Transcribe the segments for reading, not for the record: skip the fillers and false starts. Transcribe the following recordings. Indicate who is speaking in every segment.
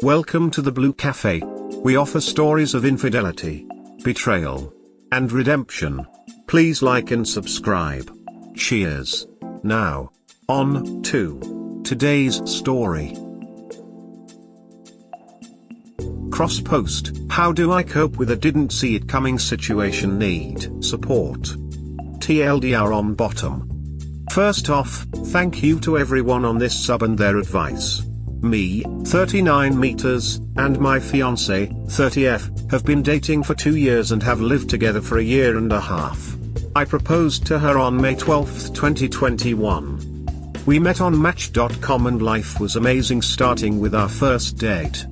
Speaker 1: Welcome to the Blue Cafe. We offer stories of infidelity, betrayal, and redemption. Please like and subscribe. Cheers. Now, on to today's story. Cross post: how do I cope with a didn't see it coming situation? Need support. TLDR on bottom. First off, thank you to everyone on this sub and their advice. Me, 39 meters, and my fiancé, 30F, have been dating for 2 years and have lived together for a year and a half. I proposed to her on May 12, 2021. We met on Match.com and life was amazing, starting with our first date.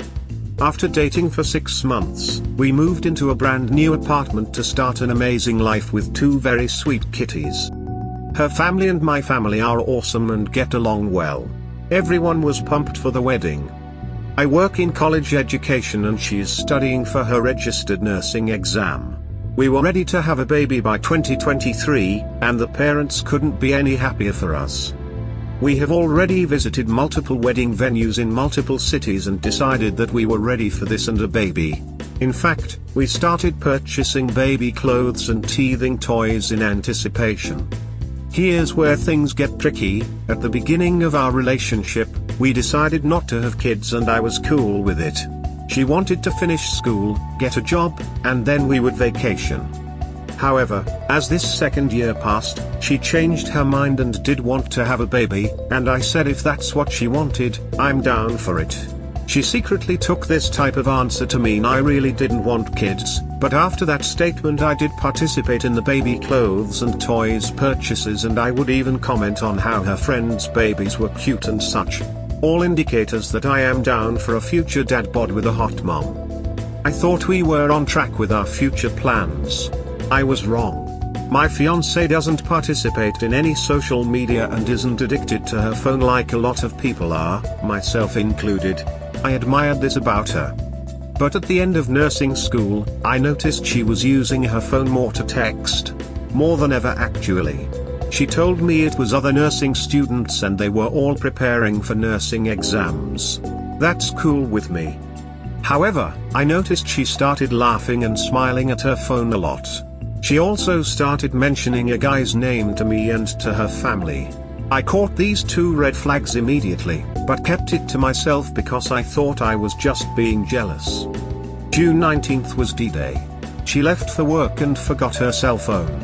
Speaker 1: After dating for 6 months, we moved into a brand new apartment to start an amazing life with 2 very sweet kitties. Her family and my family are awesome and get along well. Everyone was pumped for the wedding. I work in college education and she is studying for her registered nursing exam. We were ready to have a baby by 2023, and the parents couldn't be any happier for us. We have already visited multiple wedding venues in multiple cities and decided that we were ready for this and a baby. In fact, we started purchasing baby clothes and teething toys in anticipation. Here's where things get tricky. At the beginning of our relationship, we decided not to have kids and I was cool with it. She wanted to finish school, get a job, and then we would vacation. However, as this second year passed, she changed her mind and did want to have a baby, and I said if that's what she wanted, I'm down for it. She secretly took this type of answer to mean I really didn't want kids, but after that statement I did participate in the baby clothes and toys purchases, and I would even comment on how her friends' babies were cute and such. All indicators that I am down for a future dad bod with a hot mom. I thought we were on track with our future plans. I was wrong. My fiancé doesn't participate in any social media and isn't addicted to her phone like a lot of people are, myself included. I admired this about her. But at the end of nursing school, I noticed she was using her phone more to text. More than ever actually. She told me it was other nursing students and they were all preparing for nursing exams. That's cool with me. However, I noticed she started laughing and smiling at her phone a lot. She also started mentioning a guy's name to me and to her family. I caught these 2 red flags immediately, but kept it to myself because I thought I was just being jealous. June 19th was D-Day. She left for work and forgot her cell phone.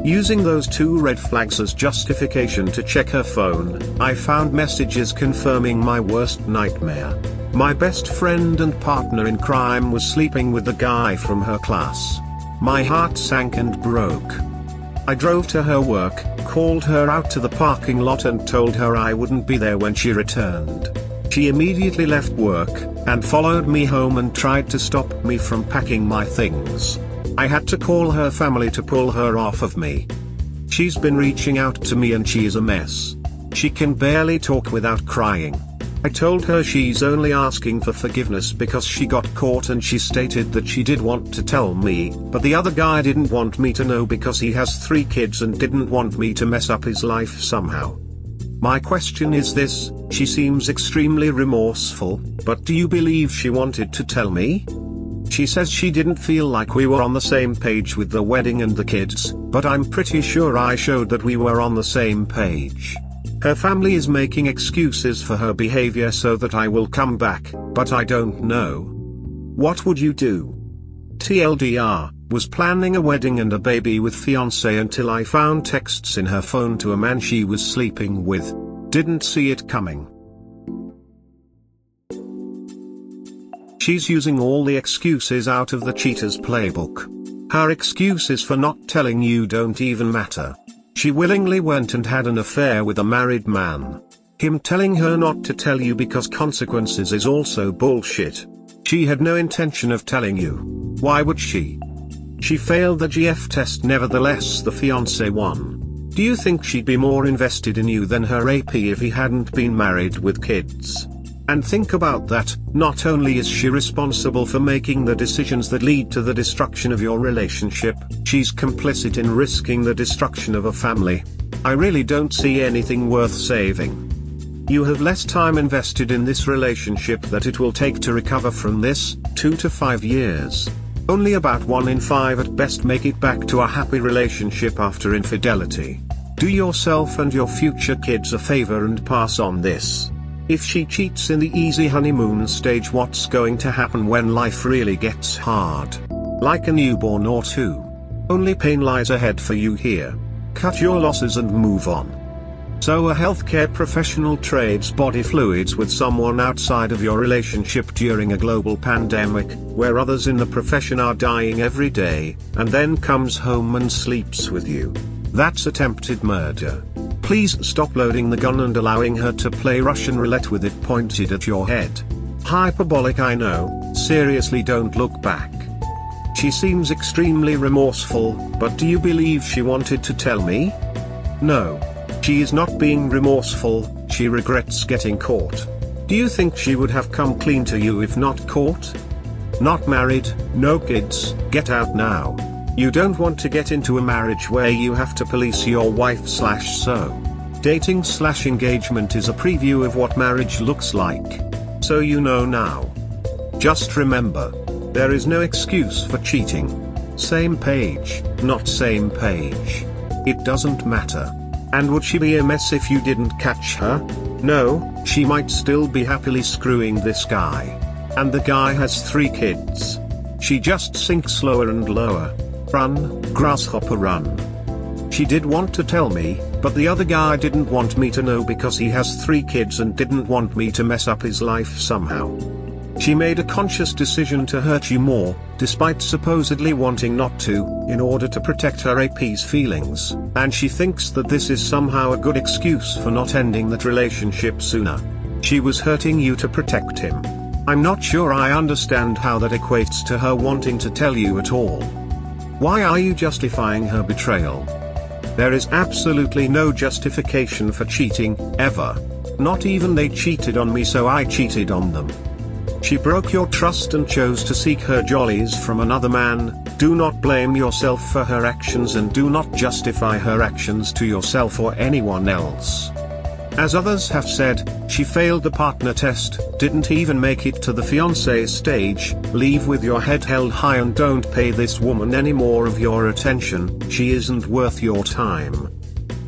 Speaker 1: Using those 2 red flags as justification to check her phone, I found messages confirming my worst nightmare. My best friend and partner in crime was sleeping with the guy from her class. My heart sank and broke. I drove to her work, called her out to the parking lot and told her I wouldn't be there when she returned. She immediately left work, and followed me home and tried to stop me from packing my things. I had to call her family to pull her off of me. She's been reaching out to me and she is a mess. She can barely talk without crying. I told her she's only asking for forgiveness because she got caught, and she stated that she did want to tell me, but the other guy didn't want me to know because he has 3 kids and didn't want me to mess up his life somehow. My question is this: she seems extremely remorseful, but do you believe she wanted to tell me? She says she didn't feel like we were on the same page with the wedding and the kids, but I'm pretty sure I showed that we were on the same page. Her family is making excuses for her behavior so that I will come back, but I don't know. What would you do? TLDR, was planning a wedding and a baby with fiancé until I found texts in her phone to a man she was sleeping with. Didn't see it coming. She's using all the excuses out of the cheater's playbook. Her excuses for not telling you don't even matter. She willingly went and had an affair with a married man. Him telling her not to tell you because consequences is also bullshit. She had no intention of telling you. Why would she? She failed the GF test, nevertheless the fiancé won. Do you think she'd be more invested in you than her AP if he hadn't been married with kids? And think about that, not only is she responsible for making the decisions that lead to the destruction of your relationship, she's complicit in risking the destruction of a family. I really don't see anything worth saving. You have less time invested in this relationship that it will take to recover from this, 2 to 5 years. Only about 1 in 5 at best make it back to a happy relationship after infidelity. Do yourself and your future kids a favor and pass on this. If she cheats in the easy honeymoon stage, what's going to happen when life really gets hard? Like a newborn or two. Only pain lies ahead for you here. Cut your losses and move on. So a healthcare professional trades body fluids with someone outside of your relationship during a global pandemic, where others in the profession are dying every day, and then comes home and sleeps with you. That's attempted murder. Please stop loading the gun and allowing her to play Russian roulette with it pointed at your head. Hyperbolic, I know, seriously, don't look back. She seems extremely remorseful, but do you believe she wanted to tell me? No. She is not being remorseful, she regrets getting caught. Do you think she would have come clean to you if not caught? Not married, no kids, get out now. You don't want to get into a marriage where you have to police your wife/so. Dating/engagement is a preview of what marriage looks like. So you know now. Just remember, there is no excuse for cheating. Same page, not same page. It doesn't matter. And would she be a mess if you didn't catch her? No, she might still be happily screwing this guy. And the guy has 3 kids. She just sinks lower and lower. Run, grasshopper, run. She did want to tell me, but the other guy didn't want me to know because he has 3 kids and didn't want me to mess up his life somehow. She made a conscious decision to hurt you more, despite supposedly wanting not to, in order to protect her AP's feelings, and she thinks that this is somehow a good excuse for not ending that relationship sooner. She was hurting you to protect him. I'm not sure I understand how that equates to her wanting to tell you at all. Why are you justifying her betrayal? There is absolutely no justification for cheating, ever. Not even they cheated on me, so I cheated on them. She broke your trust and chose to seek her jollies from another man. Do not blame yourself for her actions and do not justify her actions to yourself or anyone else. As others have said, she failed the partner test, didn't even make it to the fiancé stage. Leave with your head held high and don't pay this woman any more of your attention, she isn't worth your time.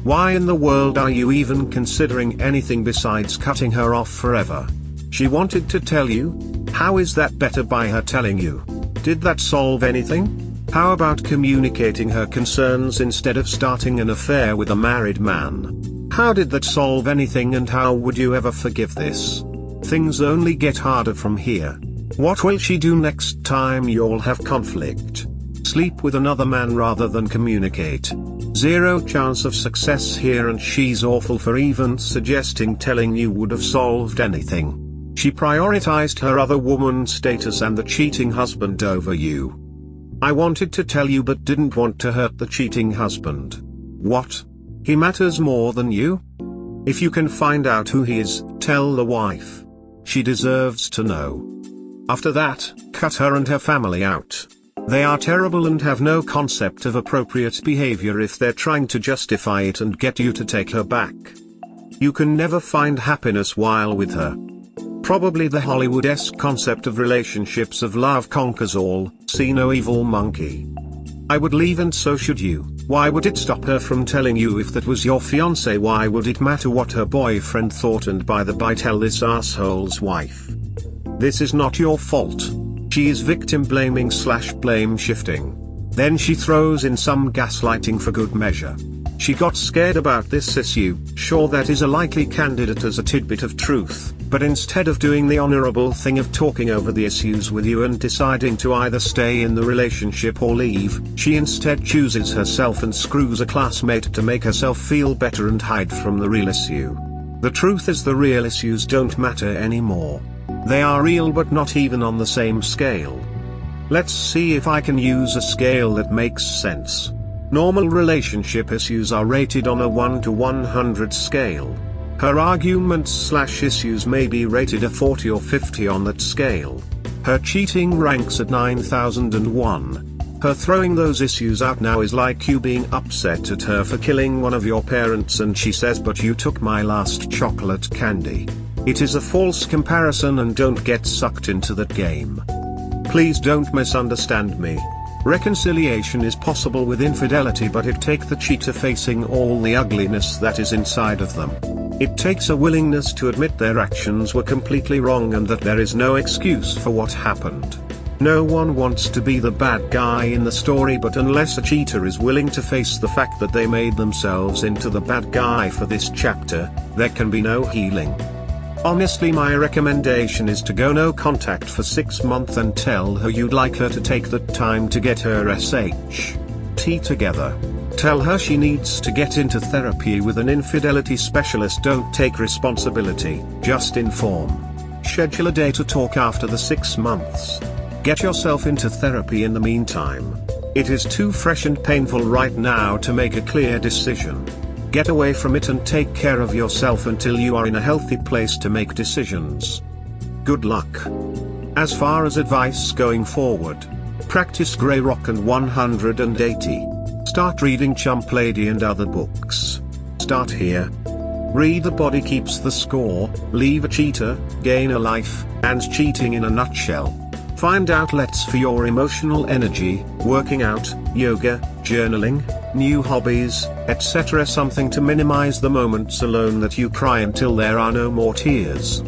Speaker 1: Why in the world are you even considering anything besides cutting her off forever? She wanted to tell you? How is that better by her telling you? Did that solve anything? How about communicating her concerns instead of starting an affair with a married man? How did that solve anything, and how would you ever forgive this? Things only get harder from here. What will she do next time you'll have conflict? Sleep with another man rather than communicate. Zero chance of success here, and she's awful for even suggesting telling you would have solved anything. She prioritized her other woman status and the cheating husband over you. I wanted to tell you but didn't want to hurt the cheating husband. What? He matters more than you? If you can find out who he is, tell the wife. She deserves to know. After that, cut her and her family out. They are terrible and have no concept of appropriate behavior if they're trying to justify it and get you to take her back. You can never find happiness while with her. Probably the Hollywood-esque concept of relationships of love conquers all, see no evil monkey. I would leave, and so should you. Why would it stop her from telling you if that was your fiancé? Why would it matter what her boyfriend thought? And by the by, tell this asshole's wife. This is not your fault. She is victim blaming/blame shifting. Then she throws in some gaslighting for good measure. She got scared about this issue. Sure, that is a likely candidate as a tidbit of truth, but instead of doing the honorable thing of talking over the issues with you and deciding to either stay in the relationship or leave, she instead chooses herself and screws a classmate to make herself feel better and hide from the real issue. The truth is, the real issues don't matter anymore. They are real, but not even on the same scale. Let's see if I can use a scale that makes sense. Normal relationship issues are rated on a 1 to 100 scale. Her arguments/issues may be rated a 40 or 50 on that scale. Her cheating ranks at 9001. Her throwing those issues out now is like you being upset at her for killing one of your parents and she says, "But you took my last chocolate candy." It is a false comparison, and don't get sucked into that game. Please don't misunderstand me. Reconciliation is possible with infidelity, but it takes the cheater facing all the ugliness that is inside of them. It takes a willingness to admit their actions were completely wrong and that there is no excuse for what happened. No one wants to be the bad guy in the story, but unless a cheater is willing to face the fact that they made themselves into the bad guy for this chapter, there can be no healing. Honestly, my recommendation is to go no contact for 6 months and tell her you'd like her to take the time to get her SHT together. Tell her she needs to get into therapy with an infidelity specialist. Don't take responsibility, just inform. Schedule a day to talk after the 6 months. Get yourself into therapy in the meantime. It is too fresh and painful right now to make a clear decision. Get away from it and take care of yourself until you are in a healthy place to make decisions. Good luck. As far as advice going forward, practice Grey Rock and 180. Start reading Chump Lady and other books. Start here. Read The Body Keeps the Score, Leave a Cheater, Gain a Life, and Cheating in a Nutshell. Find outlets for your emotional energy, working out, yoga, journaling, new hobbies, etc. Something to minimize the moments alone that you cry until there are no more tears.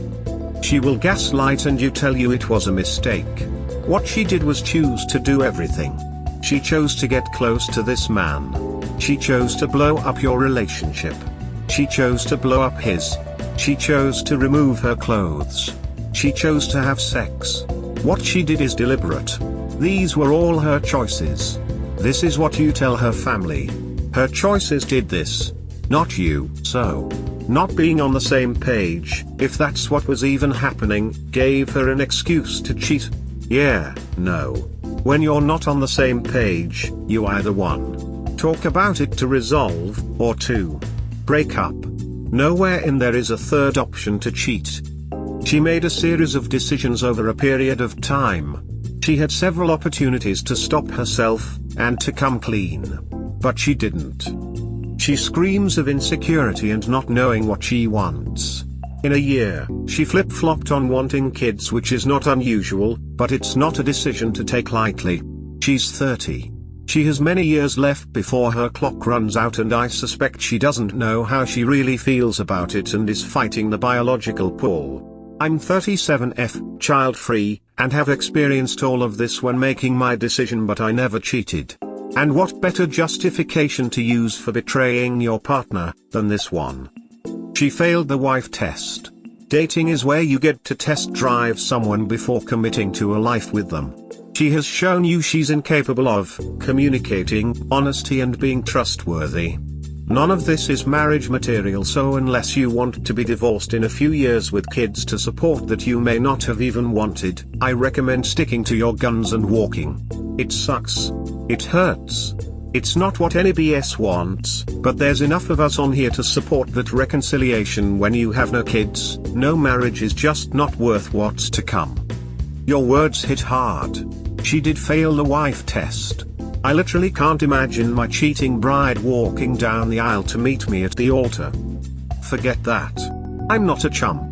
Speaker 1: She will gaslight and you tell you it was a mistake. What she did was choose to do everything. She chose to get close to this man. She chose to blow up your relationship. She chose to blow up his. She chose to remove her clothes. She chose to have sex. What she did is deliberate. These were all her choices. This is what you tell her family. Her choices did this. Not you. So, not being on the same page, if that's what was even happening, gave her an excuse to cheat. Yeah, no. When you're not on the same page, you either 1. Talk about it to resolve, or 2. Break up. Nowhere in there is a third option to cheat. She made a series of decisions over a period of time. She had several opportunities to stop herself, and to come clean. But she didn't. She screams of insecurity and not knowing what she wants. In a year, she flip-flopped on wanting kids, which is not unusual, but it's not a decision to take lightly. She's 30. She has many years left before her clock runs out, and I suspect she doesn't know how she really feels about it and is fighting the biological pull. I'm 37F, child-free, and have experienced all of this when making my decision, but I never cheated. And what better justification to use for betraying your partner than this one? She failed the wife test. Dating is where you get to test drive someone before committing to a life with them. She has shown you she's incapable of communicating, honesty, and being trustworthy. None of this is marriage material, so unless you want to be divorced in a few years with kids to support that you may not have even wanted, I recommend sticking to your guns and walking. It sucks. It hurts. It's not what any BS wants, but there's enough of us on here to support that reconciliation. When you have no kids, no marriage is just not worth what's to come. Your words hit hard. She did fail the wife test. I literally can't imagine my cheating bride walking down the aisle to meet me at the altar. Forget that. I'm not a chump.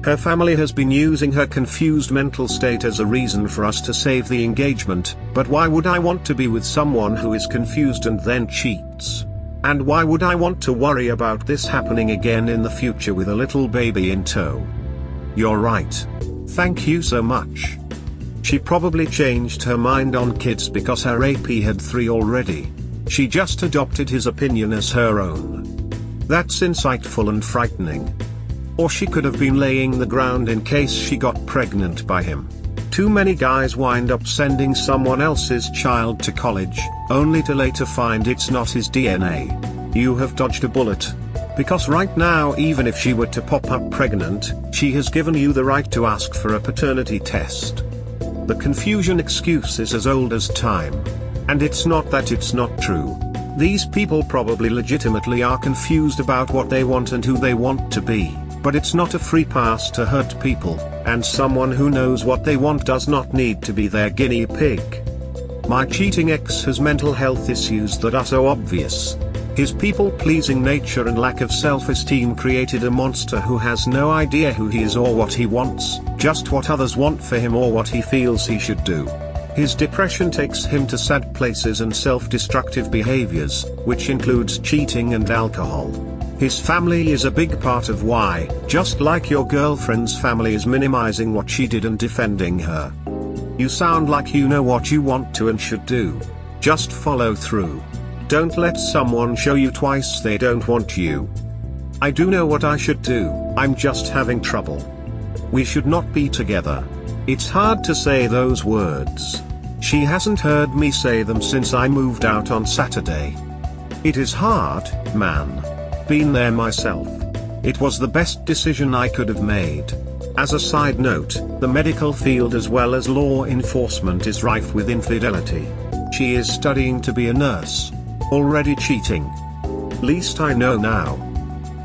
Speaker 1: Her family has been using her confused mental state as a reason for us to save the engagement, but why would I want to be with someone who is confused and then cheats? And why would I want to worry about this happening again in the future with a little baby in tow? You're right. Thank you so much. She probably changed her mind on kids because her AP had 3 already. She just adopted his opinion as her own. That's insightful and frightening. Or she could have been laying the ground in case she got pregnant by him. Too many guys wind up sending someone else's child to college, only to later find it's not his DNA. You have dodged a bullet. Because right now, even if she were to pop up pregnant, she has given you the right to ask for a paternity test. The confusion excuse is as old as time. And it's not that it's not true. These people probably legitimately are confused about what they want and who they want to be, but it's not a free pass to hurt people, and someone who knows what they want does not need to be their guinea pig. My cheating ex has mental health issues that are so obvious. His people-pleasing nature and lack of self-esteem created a monster who has no idea who he is or what he wants, just what others want for him or what he feels he should do. His depression takes him to sad places and self-destructive behaviors, which includes cheating and alcohol. His family is a big part of why, just like your girlfriend's family is minimizing what she did and defending her. You sound like you know what you want to and should do. Just follow through. Don't let someone show you twice they don't want you. I do know what I should do, I'm just having trouble. We should not be together. It's hard to say those words. She hasn't heard me say them since I moved out on Saturday. It is hard, man. Been there myself. It was the best decision I could have made. As a side note, the medical field as well as law enforcement is rife with infidelity. She is studying to be a nurse. Already cheating. Least I know now.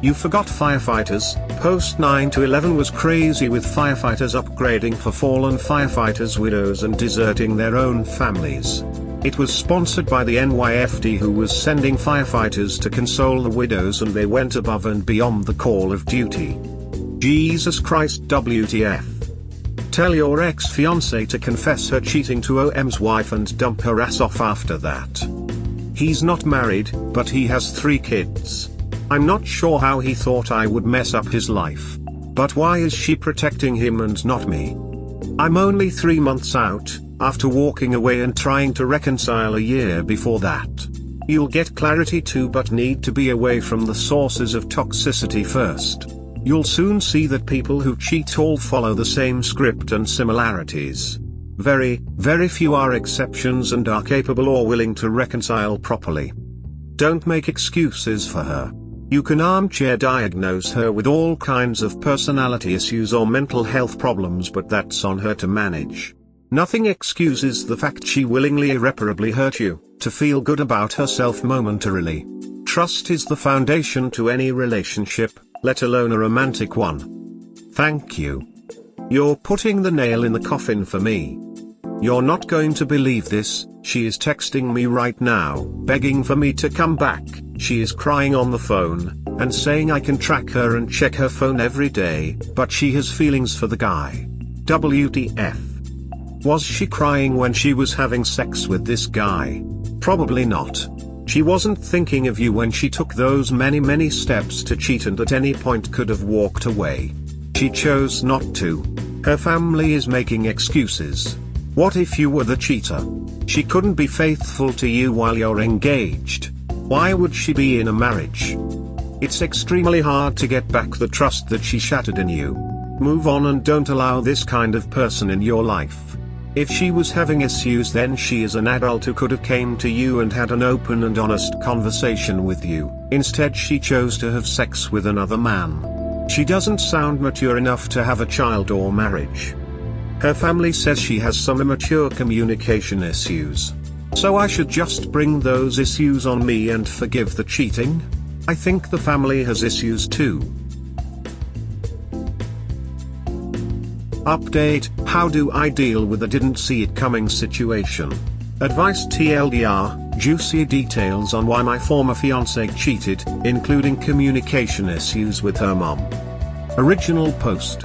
Speaker 1: You forgot firefighters. Post 9/11 was crazy with firefighters upgrading for fallen firefighters' widows and deserting their own families. It was sponsored by the NYFD, who was sending firefighters to console the widows, and they went above and beyond the call of duty. Jesus Christ, WTF. Tell your ex-fiancé to confess her cheating to OM's wife and dump her ass off after that. He's not married, but he has 3 kids. I'm not sure how he thought I would mess up his life. But why is she protecting him and not me? I'm only 3 months out, after walking away and trying to reconcile a year before that. You'll get clarity too, but need to be away from the sources of toxicity first. You'll soon see that people who cheat all follow the same script and similarities. Very, very few are exceptions and are capable or willing to reconcile properly. Don't make excuses for her. You can armchair diagnose her with all kinds of personality issues or mental health problems, but that's on her to manage. Nothing excuses the fact she willingly irreparably hurt you, to feel good about herself momentarily. Trust is the foundation to any relationship, let alone a romantic one. Thank you. You're putting the nail in the coffin for me. You're not going to believe this, she is texting me right now, begging for me to come back. She is crying on the phone, and saying I can track her and check her phone every day, but she has feelings for the guy. WTF. Was she crying when she was having sex with this guy? Probably not. She wasn't thinking of you when she took those many steps to cheat, and at any point could have walked away. She chose not to. Her family is making excuses. What if you were the cheater? She couldn't be faithful to you while you're engaged. Why would she be in a marriage? It's extremely hard to get back the trust that she shattered in you. Move on and don't allow this kind of person in your life. If she was having issues, then she is an adult who could have came to you and had an open and honest conversation with you. Instead, she chose to have sex with another man. She doesn't sound mature enough to have a child or marriage. Her family says she has some immature communication issues. So I should just bring those issues on me and forgive the cheating? I think the family has issues too. Update: how do I deal with a didn't see it coming situation? Advice: TLDR, juicy details on why my former fiancé cheated, including communication issues with her mom. Original post.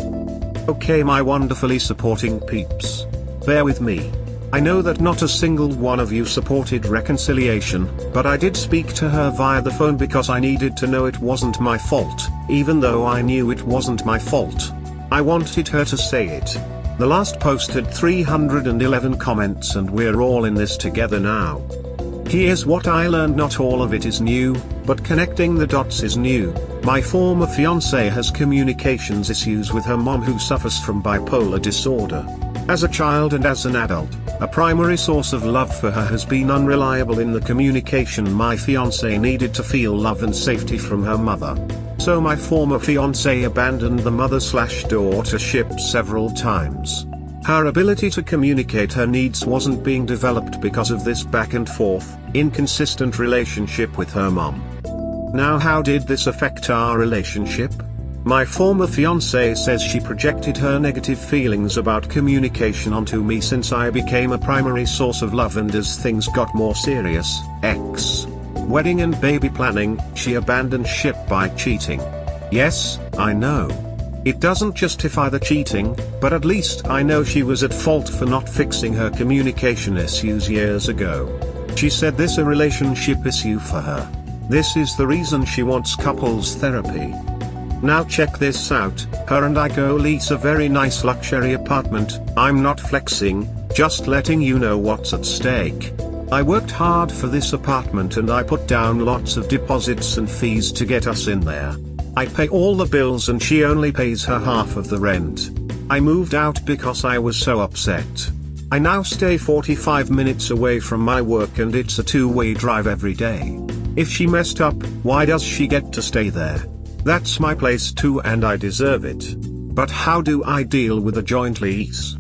Speaker 1: Okay, my wonderfully supporting peeps. Bear with me. I know that not a single one of you supported reconciliation, but I did speak to her via the phone because I needed to know it wasn't my fault, even though I knew it wasn't my fault. I wanted her to say it. The last post had 311 comments, and we're all in this together now. Here's what I learned: not all of it is new, but connecting the dots is new. My former fiancé has communications issues with her mom, who suffers from bipolar disorder. As a child and as an adult, a primary source of love for her has been unreliable in the communication my fiancé needed to feel love and safety from her mother. So my former fiancé abandoned the mother/daughtership several times. Her ability to communicate her needs wasn't being developed because of this back and forth, inconsistent relationship with her mom. Now, how did this affect our relationship? My former fiancé says she projected her negative feelings about communication onto me since I became a primary source of love, and as things got more serious, wedding and baby planning, she abandoned ship by cheating. Yes, I know. It doesn't justify the cheating, but at least I know she was at fault for not fixing her communication issues years ago. She said this a relationship issue for her. This is the reason she wants couples therapy. Now check this out, her and I go lease a very nice luxury apartment. I'm not flexing, just letting you know what's at stake. I worked hard for this apartment and I put down lots of deposits and fees to get us in there. I pay all the bills and she only pays her half of the rent. I moved out because I was so upset. I now stay 45 minutes away from my work and it's a two-way drive every day. If she messed up, why does she get to stay there? That's my place too and I deserve it. But how do I deal with a joint lease?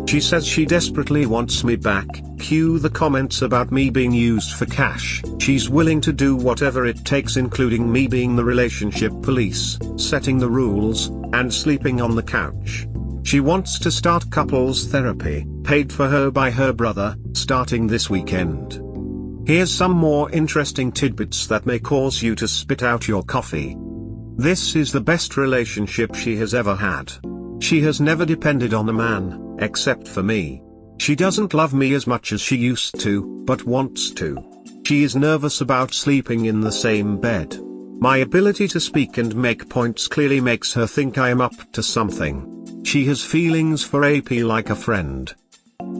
Speaker 1: She says she desperately wants me back. Cue the comments about me being used for cash. She's willing to do whatever it takes, including me being the relationship police, setting the rules, and sleeping on the couch. She wants to start couples therapy, paid for her by her brother, starting this weekend. Here's some more interesting tidbits that may cause you to spit out your coffee. This is the best relationship she has ever had. She has never depended on a man, except for me. She doesn't love me as much as she used to, but wants to. She is nervous about sleeping in the same bed. My ability to speak and make points clearly makes her think I am up to something. She has feelings for AP like a friend.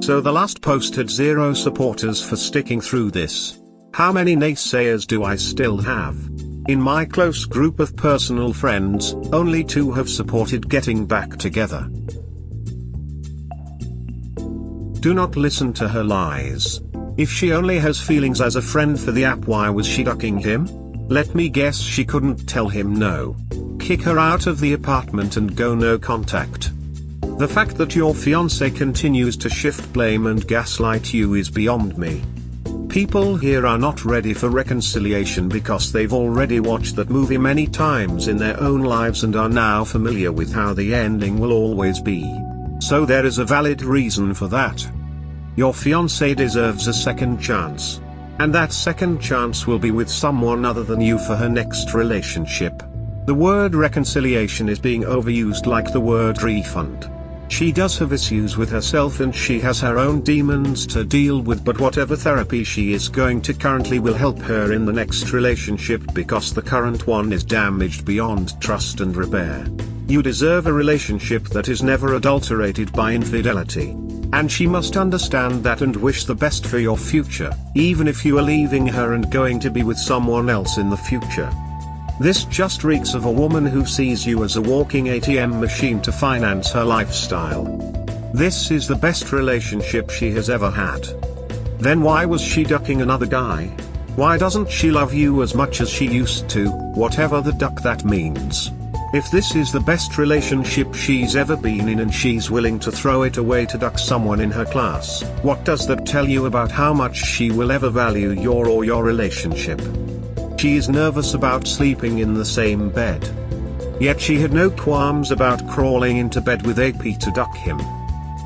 Speaker 1: So the last post had 0 supporters for sticking through this. How many naysayers do I still have? In my close group of personal friends, only 2 have supported getting back together. Do not listen to her lies. If she only has feelings as a friend for the app, why was she ducking him? Let me guess, she couldn't tell him no. Kick her out of the apartment and go no contact. The fact that your fiancé continues to shift blame and gaslight you is beyond me. People here are not ready for reconciliation because they've already watched that movie many times in their own lives and are now familiar with how the ending will always be. So there is a valid reason for that. Your fiancé deserves a second chance. And that second chance will be with someone other than you for her next relationship. The word reconciliation is being overused like the word refund. She does have issues with herself and she has her own demons to deal with, but whatever therapy she is going to currently will help her in the next relationship because the current one is damaged beyond trust and repair. You deserve a relationship that is never adulterated by infidelity. And she must understand that and wish the best for your future, even if you are leaving her and going to be with someone else in the future. This just reeks of a woman who sees you as a walking ATM machine to finance her lifestyle. This is the best relationship she has ever had. Then why was she ducking another guy? Why doesn't she love you as much as she used to, whatever the duck that means? If this is the best relationship she's ever been in and she's willing to throw it away to duck someone in her class, what does that tell you about how much she will ever value your relationship? She is nervous about sleeping in the same bed. Yet she had no qualms about crawling into bed with AP to duck him.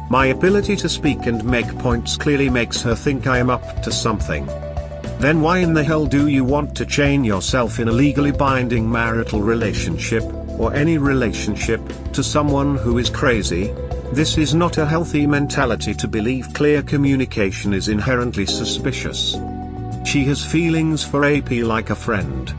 Speaker 1: My ability to speak and make points clearly makes her think I am up to something. Then why in the hell do you want to chain yourself in a legally binding marital relationship, or any relationship, to someone who is crazy? This is not a healthy mentality to believe clear communication is inherently suspicious. She has feelings for AP like a friend.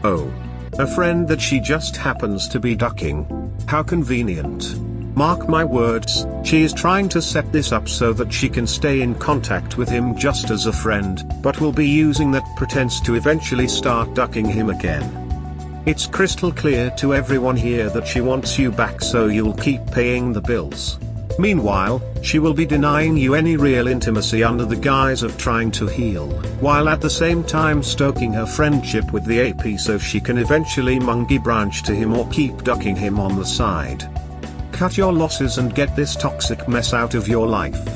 Speaker 1: Oh. A friend that she just happens to be ducking. How convenient. Mark my words, she is trying to set this up so that she can stay in contact with him just as a friend, but will be using that pretense to eventually start ducking him again. It's crystal clear to everyone here that she wants you back so you'll keep paying the bills. Meanwhile, she will be denying you any real intimacy under the guise of trying to heal, while at the same time stoking her friendship with the AP so she can eventually monkey branch to him or keep ducking him on the side. Cut your losses and get this toxic mess out of your life.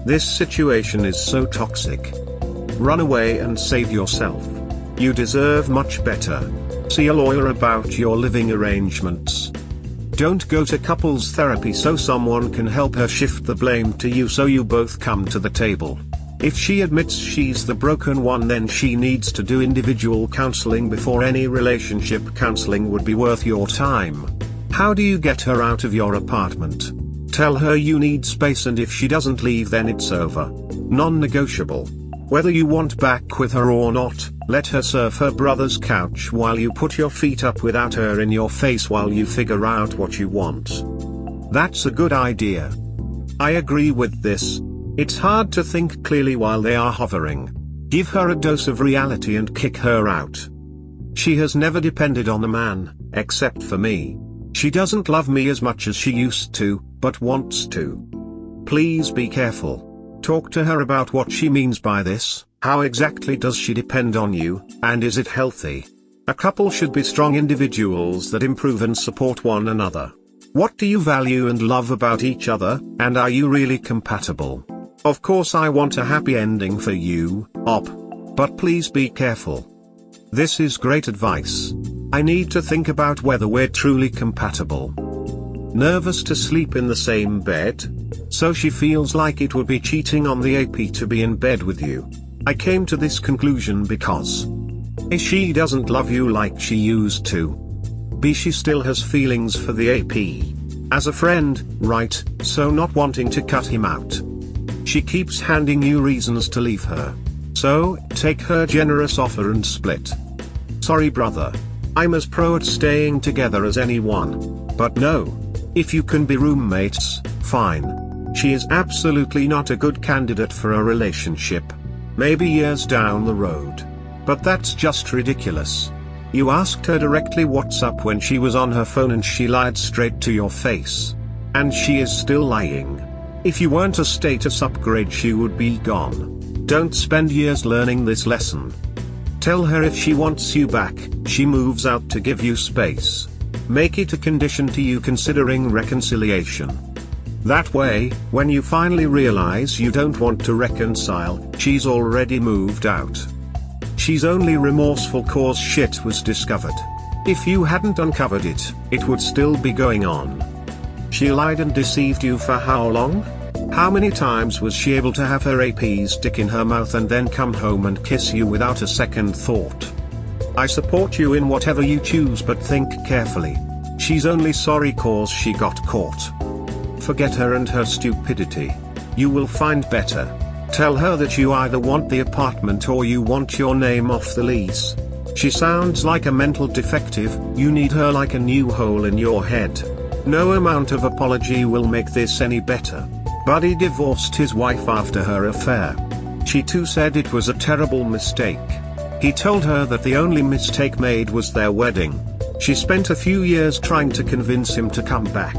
Speaker 1: This situation is so toxic. Run away and save yourself. You deserve much better. See a lawyer about your living arrangements. Don't go to couples therapy so someone can help her shift the blame to you so you both come to the table. If she admits she's the broken one, then she needs to do individual counseling before any relationship counseling would be worth your time. How do you get her out of your apartment? Tell her you need space, and if she doesn't leave, then it's over. Non-negotiable. Whether you want back with her or not, let her surf her brother's couch while you put your feet up without her in your face while you figure out what you want. That's a good idea. I agree with this. It's hard to think clearly while they are hovering. Give her a dose of reality and kick her out. She has never depended on a man, except for me. She doesn't love me as much as she used to, but wants to. Please be careful. Talk to her about what she means by this. How exactly does she depend on you, and is it healthy? A couple should be strong individuals that improve and support one another. What do you value and love about each other, and are you really compatible? Of course I want a happy ending for you, but please be careful. This is great advice. I need to think about whether we're truly compatible. Nervous to sleep in the same bed? So she feels like it would be cheating on the AP to be in bed with you. I came to this conclusion because A, she doesn't love you like she used to. B, she still has feelings for the AP. As a friend, right, so not wanting to cut him out. She keeps handing you reasons to leave her. So, take her generous offer and split. Sorry brother. I'm as pro at staying together as anyone. But no. If you can be roommates, fine. She is absolutely not a good candidate for a relationship. Maybe years down the road. But that's just ridiculous. You asked her directly what's up when she was on her phone and she lied straight to your face. And she is still lying. If you weren't a status upgrade, she would be gone. Don't spend years learning this lesson. Tell her if she wants you back, she moves out to give you space. Make it a condition to you considering reconciliation. That way, when you finally realize you don't want to reconcile, she's already moved out. She's only remorseful cause shit was discovered. If you hadn't uncovered it, it would still be going on. She lied and deceived you for how long? How many times was she able to have her AP stick in her mouth and then come home and kiss you without a second thought? I support you in whatever you choose, but think carefully. She's only sorry cause she got caught. Forget her and her stupidity. You will find better. Tell her that you either want the apartment or you want your name off the lease. She sounds like a mental defective, you need her like a new hole in your head. No amount of apology will make this any better. Buddy divorced his wife after her affair. She too said it was a terrible mistake. He told her that the only mistake made was their wedding. She spent a few years trying to convince him to come back.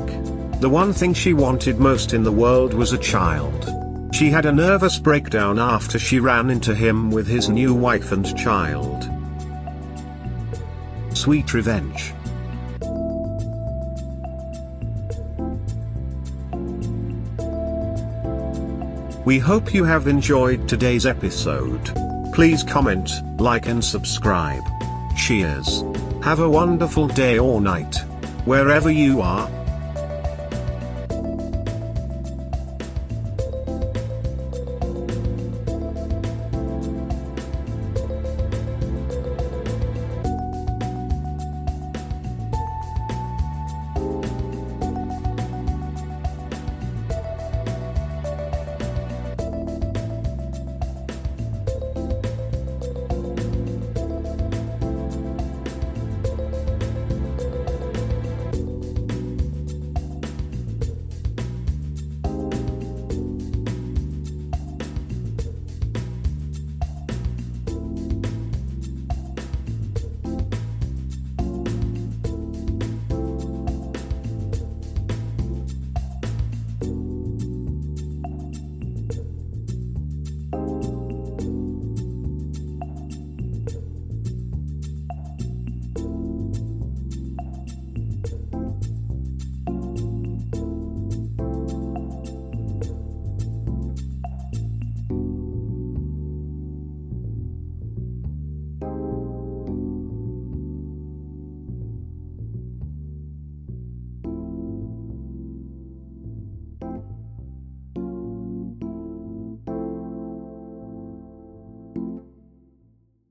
Speaker 1: The one thing she wanted most in the world was a child. She had a nervous breakdown after she ran into him with his new wife and child. Sweet revenge. We hope you have enjoyed today's episode. Please comment, like and subscribe. Cheers. Have a wonderful day or night, wherever you are.